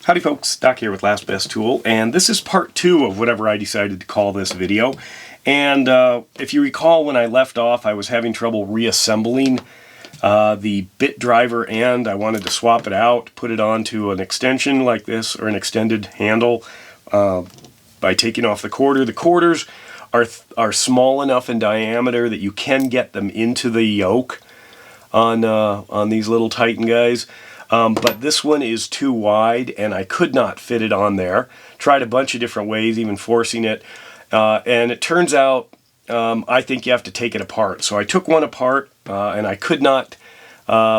Howdy folks, Doc here with Last Best Tool, and this is part 2 of whatever I decided to call this video. And if you recall, when I left off, I was having trouble reassembling the bit driver end. I wanted to swap it out, put it onto an extension like this, or an extended handle, by taking off the quarter. The quarters are small enough in diameter that you can get them into the yoke on these little Titan guys. But this one is too wide and I could not fit it on there. Tried a bunch of different ways, even forcing it. And it turns out I think you have to take it apart. So I took one apart and I could not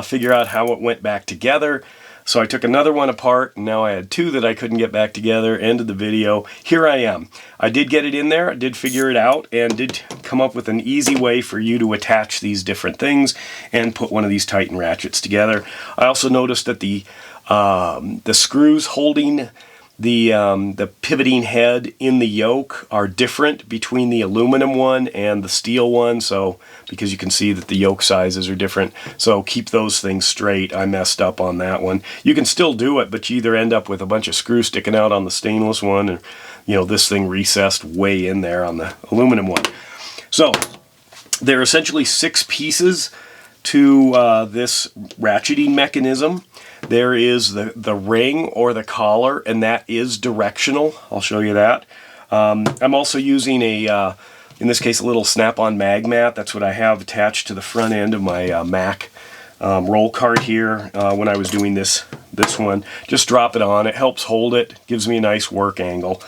figure out how it went back together. So I took another one apart, and now I had two that I couldn't get back together. Ended the video. Here I am. I did get it in there, I did figure it out, and did come up with an easy way for you to attach these different things and put one of these Titan ratchets together. I also noticed that the screws holding the pivoting head in the yoke are different between the aluminum one and the steel one, so because you can see that the yoke sizes are different, so keep those things straight. I messed up on that one. You can still do it, but you either end up with a bunch of screws sticking out on the stainless one, and this thing recessed way in there on the aluminum one. So there are essentially 6 pieces to this ratcheting mechanism. There is the ring or the collar, and that is directional. I'll show you that. I'm also using in this case, a little snap-on mag mat. That's what I have attached to the front end of my Mac roll cart here when I was doing this one. Just drop it on. It helps hold it. Gives me a nice work angle.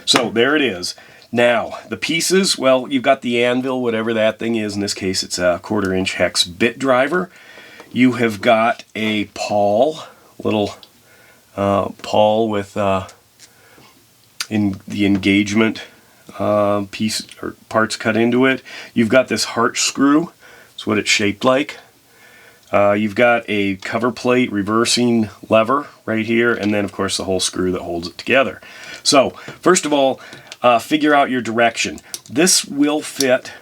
So there it is. Now, the pieces, well, you've got the anvil, whatever that thing is. In this case, it's a 1/4" hex bit driver. You have got a pawl, little pawl with in the engagement piece or parts cut into it. You've got this heart screw. That's what it's shaped like. You've got a cover plate reversing lever right here, and then of course the whole screw that holds it together. So first of all, figure out your direction. This will fit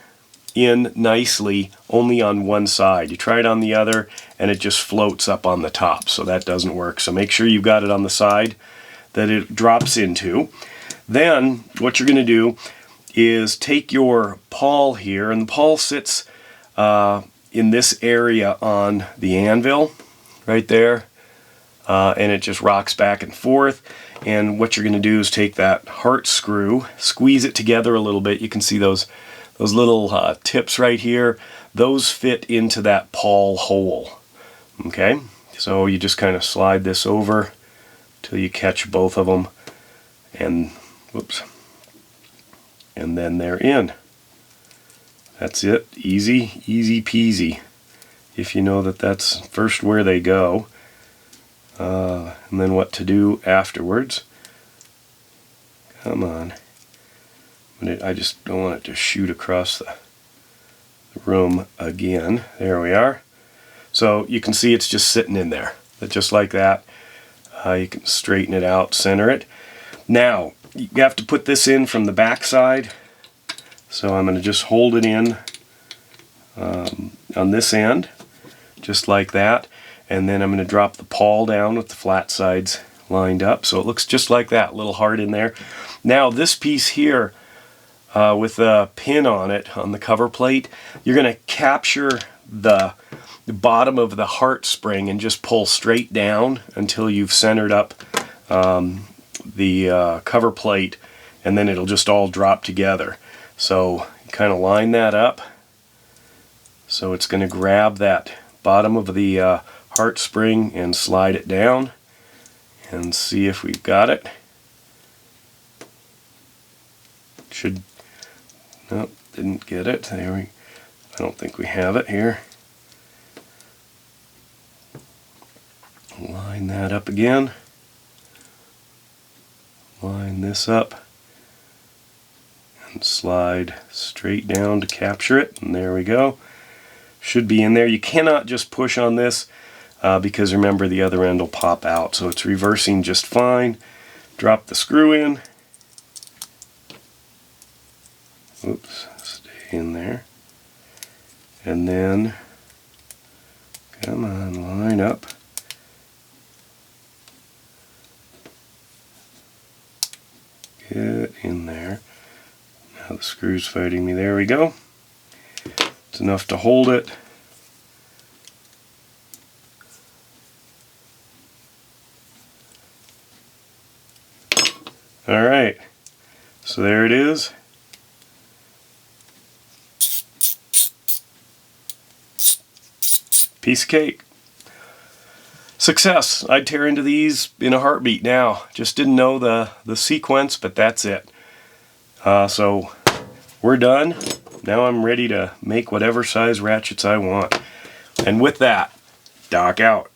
in nicely only on one side. You try it on the other and it just floats up on the top, so that doesn't work. So make sure you've got it on the side that it drops into. Then what you're going to do is take your pawl here, and the pawl sits in this area on the anvil right there, and it just rocks back and forth. And what you're going to do is take that heart screw, squeeze it together a little bit. You can see those little tips right here. Those fit into that pawl hole. Okay, so you just kind of slide this over till you catch both of them, and whoops, and then they're in. That's it. Easy peasy. If you know that that's first where they go, and then what to do afterwards. Come on. I just don't want it to shoot across the room again. There we are. So you can see it's just sitting in there, just like that. You can straighten it out, center it. Now you have to put this in from the back side. So I'm going to just hold it in on this end, just like that. And then I'm going to drop the pawl down with the flat sides lined up, so it looks just like that, little heart in there. Now this piece here, with a pin on it on the cover plate, you're going to capture the bottom of the heart spring and just pull straight down until you've centered up the cover plate, and then it'll just all drop together. So you kind of line that up, so it's going to grab that bottom of the heart spring and slide it down, and see if we've got it. Should, nope, didn't get it. There we, I don't think we have it here. Line that up again. Line this up and slide straight down to capture it, and there we go. Should be in there. You cannot just push on this because remember, the other end will pop out, so it's reversing just fine. Drop the screw in. Oops, stay in there. And then, come on, line up. Get in there. Now the screw's fighting me. There we go. It's enough to hold it. Alright, so there it is. Piece of cake. Success. I'd tear into these in a heartbeat now. Just didn't know the sequence, but that's it. So we're done. Now I'm ready to make whatever size ratchets I want. And with that, Doc out.